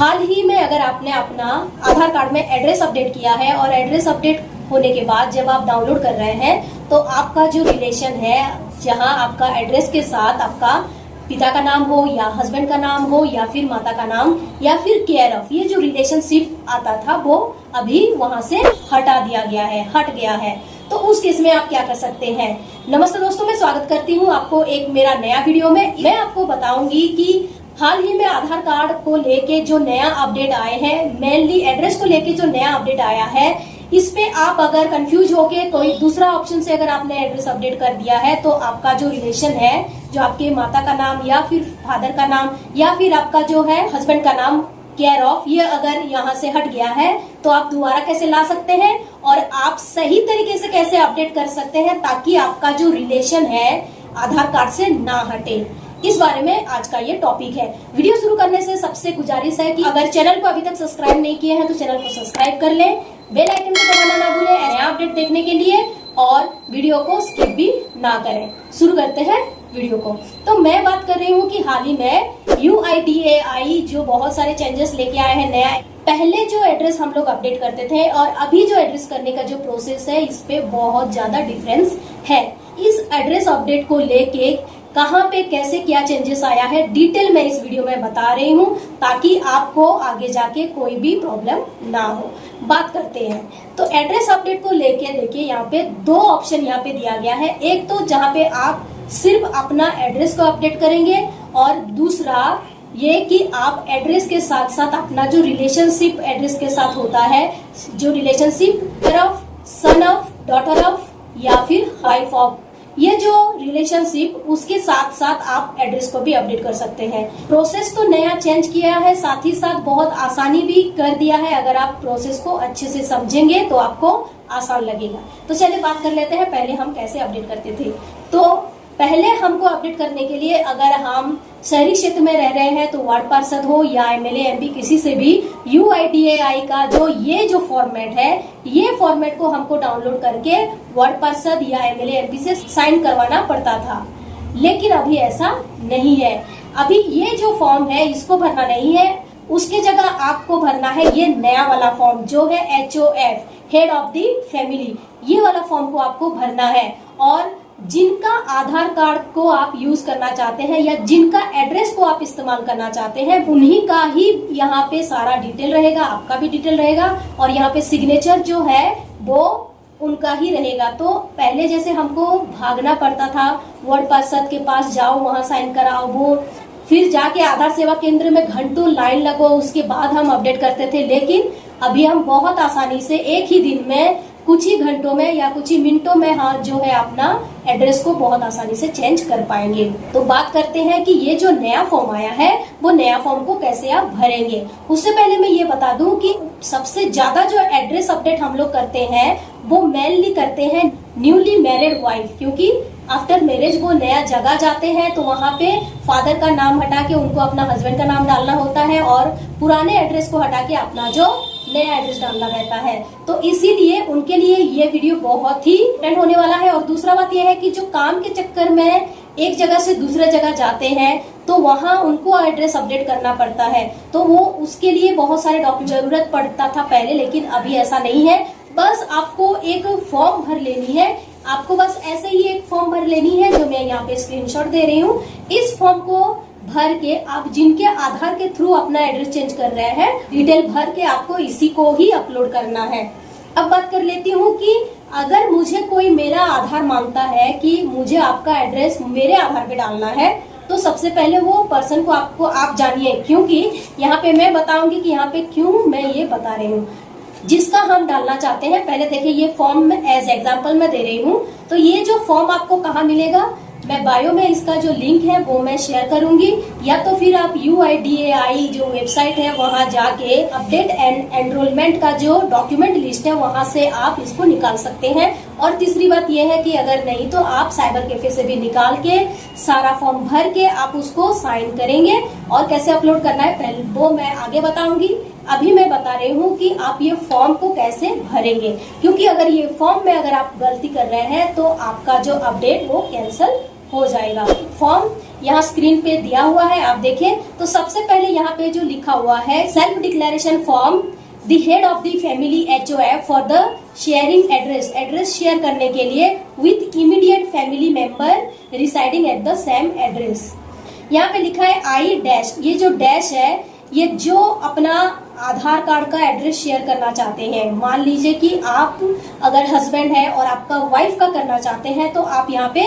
हाल ही में अगर आपने अपना आधार कार्ड में एड्रेस अपडेट किया है और एड्रेस अपडेट होने के बाद जब आप डाउनलोड कर रहे हैं तो आपका जो रिलेशन है, जहां आपका एड्रेस के साथ आपका पिता का नाम हो या हस्बैंड का नाम हो या फिर माता का नाम या फिर केयर ऑफ, ये जो रिलेशनशिप आता था वो अभी वहां से हटा दिया गया है, हट गया है। तो उस केस में आप क्या कर सकते हैं। नमस्ते दोस्तों, मैं स्वागत करती हूँ आपको एक मेरा नया वीडियो में। मैं आपको बताऊंगी कि हाल ही में आधार कार्ड को लेके जो नया अपडेट आए हैं, मेनली एड्रेस को लेके जो नया अपडेट आया है, इस पे आप अगर कंफ्यूज होके कोई दूसरा ऑप्शन से अगर आपने एड्रेस अपडेट कर दिया है तो आपका जो रिलेशन है, जो आपके माता का नाम या फिर फादर का नाम या फिर आपका जो है हस्बैंड का नाम केयर ऑफ, ये अगर यहाँ से हट गया है तो आप दोबारा कैसे ला सकते हैं और आप सही तरीके से कैसे अपडेट कर सकते हैं ताकि आपका जो रिलेशन है आधार कार्ड से ना हटे। इस बारे में आज का ये टॉपिक है। वीडियो शुरू करने से सबसे गुजारिश है कि अगर चैनल को अभी तक सब्सक्राइब नहीं किए हैं तो चैनल को सब्सक्राइब कर लें, बेल आइकन को दबाना ना भूलें नया अपडेट देखने के लिए, और वीडियो को स्किप भी ना करें। शुरू करते हैं वीडियो को। तो मैं बात कर रही हूँ कि हाल ही में UIDAI जो बहुत सारे चेंजेस लेके आए हैं नया। पहले जो एड्रेस हम लोग अपडेट करते थे और अभी जो एड्रेस करने का जो प्रोसेस है, इस पे बहुत ज्यादा डिफरेंस है। इस एड्रेस अपडेट को लेके कहाँ पे कैसे क्या चेंजेस आया है, डिटेल में इस वीडियो में बता रही हूँ ताकि आपको आगे जाके कोई भी प्रॉब्लम ना हो। बात करते हैं तो एड्रेस अपडेट को लेके देखिए, यहाँ पे दो ऑप्शन यहाँ पे दिया गया है। एक तो जहाँ पे आप सिर्फ अपना एड्रेस को अपडेट करेंगे और दूसरा ये कि आप एड्रेस के साथ साथ अपना जो रिलेशनशिप एड्रेस के साथ होता है, जो relationship mother of, son of, daughter of या फिर वाइफ ऑफ, ये जो रिलेशनशिप उसके साथ साथ आप एड्रेस को भी अपडेट कर सकते हैं। प्रोसेस तो नया चेंज किया है, साथ ही साथ बहुत आसानी भी कर दिया है। अगर आप प्रोसेस को अच्छे से समझेंगे तो आपको आसान लगेगा। तो चलिए बात कर लेते हैं पहले हम कैसे अपडेट करते थे। तो पहले हमको अपडेट करने के लिए अगर हम शहरी क्षेत्र में रह रहे हैं तो वार्ड पार्षद हो या MLA MP किसी से भी UIDAI का जो फॉर्मेट है, ये फॉर्मेट को हमको डाउनलोड करके वार्ड पार्षद या MLA MP से साइन करवाना पड़ता था। लेकिन अभी ऐसा नहीं है। अभी ये जो फॉर्म है इसको भरना नहीं है, उसके जगह आपको भरना है ये नया वाला फॉर्म जो है HOF, head of the family. ये वाला फॉर्म को आपको भरना है। और जिनका आधार कार्ड को आप यूज करना चाहते हैं या जिनका एड्रेस को आप इस्तेमाल करना चाहते हैं, उन्हीं का ही यहाँ पे सारा डिटेल रहेगा, आपका भी डिटेल रहेगा और यहाँ पे सिग्नेचर जो है वो उनका ही रहेगा। तो पहले जैसे हमको भागना पड़ता था, वार्ड पार्षद के पास जाओ, वहां साइन कराओ, वो फिर जाके आधार सेवा केंद्र में घंटों लाइन लगो, उसके बाद हम अपडेट करते थे। लेकिन अभी हम बहुत आसानी से एक ही दिन में, कुछ ही घंटों में या कुछ ही मिनटों में हम जो है अपना एड्रेस को बहुत आसानी से चेंज कर पाएंगे। तो बात करते हैं कि ये जो नया फॉर्म आया है वो नया फॉर्म को कैसे आप भरेंगे। उससे पहले मैं ये बता दूं कि सबसे ज्यादा जो एड्रेस अपडेट हम लोग करते हैं वो मेनली करते हैं न्यूली मैरिड वाइफ, क्योंकि आफ्टर मैरिज वो नया जगह जाते हैं तो वहाँ पे फादर का नाम हटा के उनको अपना हस्बैंड का नाम डालना होता है और पुराने एड्रेस को हटा के अपना जो नया एड्रेस डालना रहता है। तो इसीलिए उनके लिए ये वीडियो बहुत ही इंपॉर्टेंट होने वाला है। और दूसरा बात यह है कि जो काम के चक्कर में एक जगह से दूसरे जगह जाते हैं तो वहाँ उनको एड्रेस अपडेट करना पड़ता है, तो वो उसके लिए बहुत सारे डॉक्यूमेंट जरूरत पड़ता था पहले, लेकिन अभी ऐसा नहीं है। बस आपको एक फॉर्म भर लेनी है, आपको बस ऐसे ही एक फॉर्म भर लेनी है जो मैं यहाँ पे स्क्रीनशॉट दे रही हूँ। इस फॉर्म को भर के आप जिनके आधार के थ्रू अपना एड्रेस चेंज कर रहे हैं, डिटेल भर के आपको इसी को ही अपलोड करना है। अब बात कर लेती हूँ कि अगर मुझे कोई मेरा आधार मांगता है कि मुझे आपका एड्रेस मेरे आधार पे डालना है, तो सबसे पहले वो पर्सन को आप जानिए, क्योंकि यहाँ पे मैं बताऊंगी कि यहाँ पे क्यों मैं ये बता रही हूँ। जिसका हम डालना चाहते हैं, पहले देखिए ये फॉर्म में एज एग्जाम्पल मैं दे रही हूँ। तो ये जो फॉर्म आपको कहाँ मिलेगा, मैं बायो में इसका जो लिंक है वो मैं शेयर करूंगी, या तो फिर आप UIDAI जो वेबसाइट है वहां जाके अपडेट एंड एनरोलमेंट का जो डॉक्यूमेंट लिस्ट है वहां से आप इसको निकाल सकते हैं। और तीसरी बात यह है कि अगर नहीं तो आप साइबर कैफे से भी निकाल के सारा फॉर्म भर के आप उसको साइन करेंगे। और कैसे अपलोड करना है पहले वो मैं आगे बताऊंगी। अभी मैं बता रही हूँ कि आप ये फॉर्म को कैसे भरेंगे, क्योंकि अगर ये फॉर्म में अगर आप गलती कर रहे हैं तो आपका जो अपडेट वो कैंसिल हो जाएगा। फॉर्म यहाँ स्क्रीन पे दिया हुआ है, आप देखें। तो सबसे पहले यहाँ पे जो लिखा हुआ है, self declaration form the head of the family HOF for the sharing address, address share करने के लिए with immediate family member residing at the same address. यहाँ पे लिखा है आई डैश, ये जो डैश है ये जो अपना आधार कार्ड का एड्रेस शेयर करना चाहते हैं। मान लीजिए कि आप अगर हस्बैंड है और आपका वाइफ का करना चाहते हैं तो आप यहाँ पे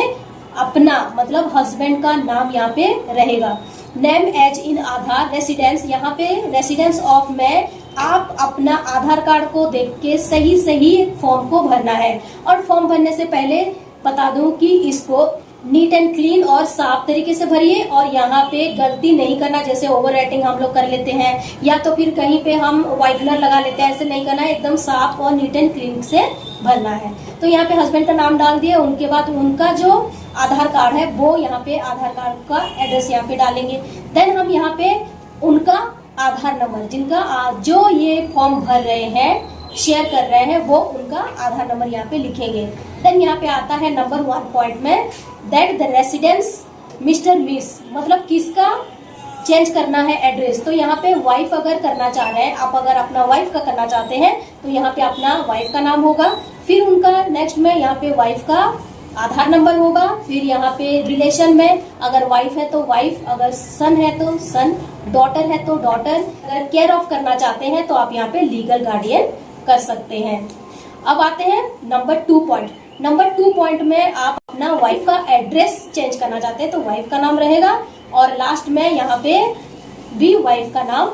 अपना मतलब हस्बैंड का नाम यहाँ पे रहेगा। Name as in Aadhaar residence, यहाँ पे रेसिडेंस ऑफ में आप अपना आधार कार्ड को देख के सही सही फॉर्म को भरना है। और फॉर्म भरने से पहले बता दूं कि इसको नीट एंड क्लीन और साफ तरीके से भरिए, और यहाँ पे गलती नहीं करना, जैसे ओवर राइटिंग हम लोग कर लेते हैं या तो फिर कहीं पे हम व्हाइटनर लगा लेते हैं, ऐसे नहीं करना है, एकदम साफ और नीट एंड क्लीन से भरना है। तो यहाँ पे हस्बैंड का नाम डाल दिए, उनके बाद उनका जो आधार कार्ड है वो यहाँ पे आधार कार्ड का एड्रेस यहाँ पे डालेंगे। देन हम यहाँ पे उनका आधार नंबर, जिनका जो ये फॉर्म भर रहे हैं शेयर कर रहे हैं वो उनका आधार नंबर यहाँ पे लिखेंगे। देन यहाँ पे आता है नंबर 1 पॉइंट में that the residence mister miss, मतलब किसका चेंज करना है एड्रेस। तो यहाँ पे वाइफ अगर करना चाह रहे हैं, आप अगर अपना वाइफ का करना चाहते हैं तो यहाँ पे अपना वाइफ का नाम होगा, फिर उनका नेक्स्ट में यहाँ पे वाइफ का आधार नंबर होगा, फिर यहाँ पे रिलेशन में अगर वाइफ है तो वाइफ, अगर सन है तो सन, डॉटर है तो डॉटर, अगर केयर ऑफ करना चाहते हैं तो आप यहाँ पे लीगल गार्डियन कर सकते हैं। अब आते हैं नंबर 2 पॉइंट। नंबर 2 पॉइंट में आप अपना वाइफ का एड्रेस चेंज करना चाहते हैं तो वाइफ का नाम रहेगा, और लास्ट में यहाँ पे भी वाइफ का नाम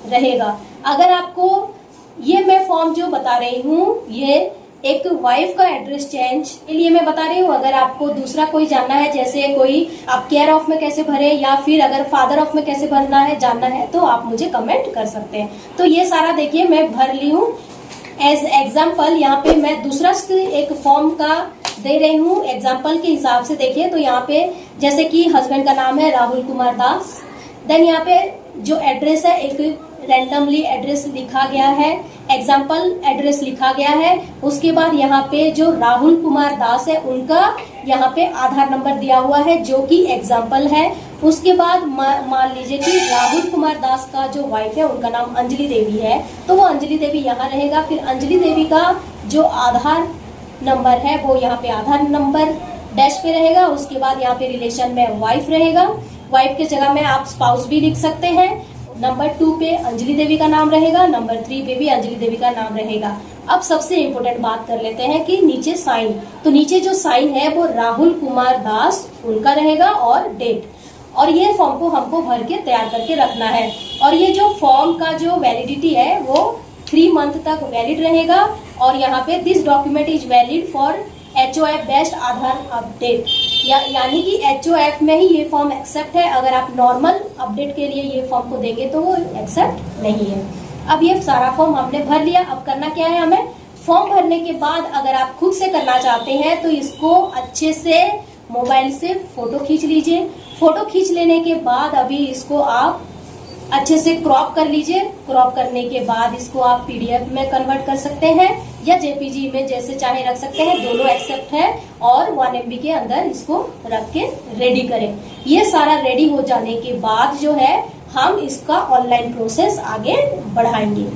रहेगा। अगर आपको ये मैं फॉर्म जो बता रही हूँ ये एक वाइफ का एड्रेस चेंज के लिए मैं बता रही हूँ। अगर आपको दूसरा कोई जानना है, जैसे कोई आप केयर ऑफ में कैसे भरे या फिर अगर फादर ऑफ में कैसे भरना है जानना है तो आप मुझे कमेंट कर सकते हैं। तो ये सारा देखिए मैं भर ली हूँ। एज एग्जाम्पल यहाँ पे मैं दूसरा एक फॉर्म का दे रही हूँ एग्जाम्पल के हिसाब से। देखिए तो यहाँ पे जैसे कि हस्बैंड का नाम है राहुल कुमार दास, देन यहाँ पे जो एड्रेस है एक रैंडमली एड्रेस लिखा गया है, एग्जाम्पल एड्रेस लिखा गया है। उसके बाद यहाँ पे जो राहुल कुमार दास है उनका यहाँ पे आधार नंबर दिया हुआ है जो कि एग्जाम्पल है। उसके बाद मान लीजिए कि राहुल कुमार दास का जो वाइफ है उनका नाम अंजलि देवी है तो वो अंजलि देवी यहाँ रहेगा। फिर अंजलि देवी का जो आधार नंबर है वो यहाँ पे आधार नंबर डैश पे रहेगा। उसके बाद यहाँ पे रिलेशन में वाइफ रहेगा, वाइफ के जगह में आप स्पाउस भी लिख सकते हैं। नंबर 2 पे अंजलि देवी का नाम रहेगा, नंबर 3 पे भी अंजलि देवी का नाम रहेगा। अब सबसे इम्पोर्टेंट बात कर लेते हैं कि नीचे साइन, तो नीचे जो साइन है वो राहुल कुमार दास उनका रहेगा और डेट। और ये फॉर्म को हमको भर के तैयार करके रखना है। और ये जो फॉर्म का जो वैलिडिटी है वो 3 मंथ तक वैलिड रहेगा। और यहाँ पे this document is valid for HOF best Aadhaar update, यानी कि HOF में ही ये फॉर्म एक्सेप्ट है। अगर आप नॉर्मल अपडेट के लिए ये फॉर्म को देंगे तो वो एक्सेप्ट नहीं है। अब ये सारा फॉर्म हमने भर लिया। अब करना क्या है हमें, फॉर्म भरने के बाद अगर आप खुद से करना चाहते हैं तो इसको अच्छे से मोबाइल से फोटो खींच लीजिए। फोटो खींच लेने के बाद अभी इसको आप अच्छे से क्रॉप कर लीजिए। क्रॉप करने के बाद इसको आप PDF में कन्वर्ट कर सकते हैं या JPG में जैसे चाहे रख सकते हैं, दोनों एक्सेप्ट है। और 1 MB के अंदर इसको रख के रेडी करें। ये सारा रेडी हो जाने के बाद जो है हम इसका ऑनलाइन प्रोसेस आगे बढ़ाएंगे।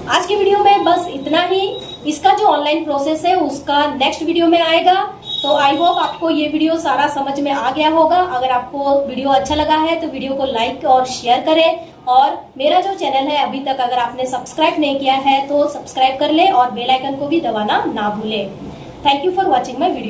आज की वीडियो में बस इतना ही। इसका जो ऑनलाइन प्रोसेस है उसका नेक्स्ट वीडियो में आएगा। तो आई होप आपको ये वीडियो सारा समझ में आ गया होगा। अगर आपको वीडियो अच्छा लगा है तो वीडियो को लाइक और शेयर करें। और मेरा जो चैनल है अभी तक अगर आपने सब्सक्राइब नहीं किया है तो सब्सक्राइब कर ले और बेल आइकन को भी दबाना ना भूलें। Thank you for watching my video.